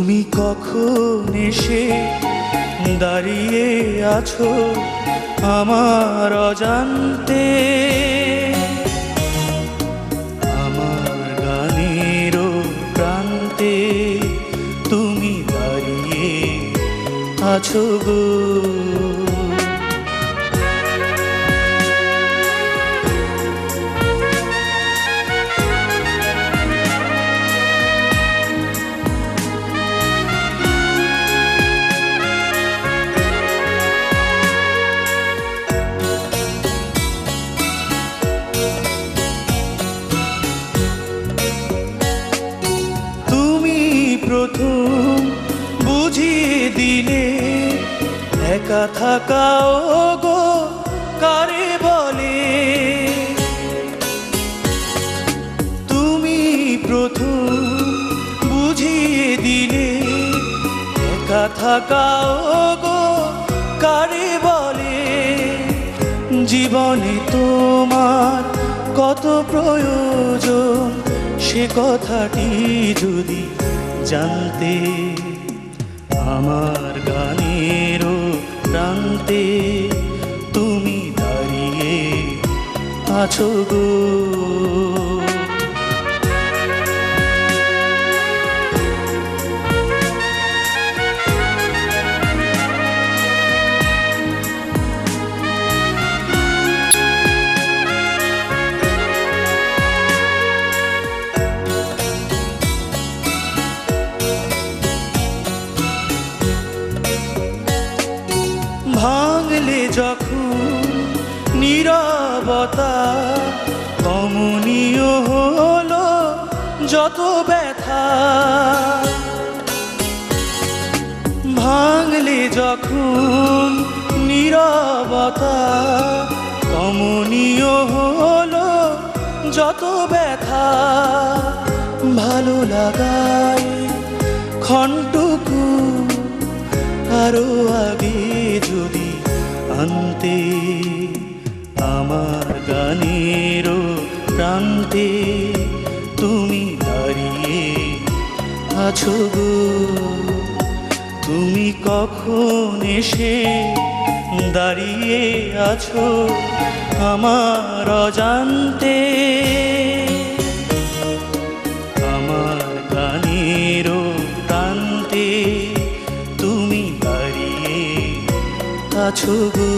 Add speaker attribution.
Speaker 1: তুমি কখন এসে দাঁড়িয়ে আছো আমার অজান্তে, আমার গানের প্রান্তে তুমি দাঁড়িয়ে আছো গো। প্রথম বুঝিয়ে দিলে একা থাকাও গো কারে বলে, তুমি প্রথম বুঝিয়ে দিলে একা থাকাও গো কারে বলে। জীবনে তোমার কত প্রয়োজন সে কথাটি যদি জানতে, আমার গানের প্রান্তে তুমি দাঁড়িয়ে আছো গো। ভাঙলে যখন নীরবতা কমনীয় হলো যত ব্যথা, ভাঙলে যখন নীরবতা কমনীয় হলো যত ব্যথা। ভালো লাগায় ক্ষণটুকু আরো আগে যদি আনতে, আমার গানের প্রান্তে তুমি দাঁড়িয়ে আছো গো। তুমি কখন এসে দাঁড়িয়ে আছো আমার অজান্তে, আমার গানের প্রান্তে তুমি দাঁড়িয়ে আছো গো।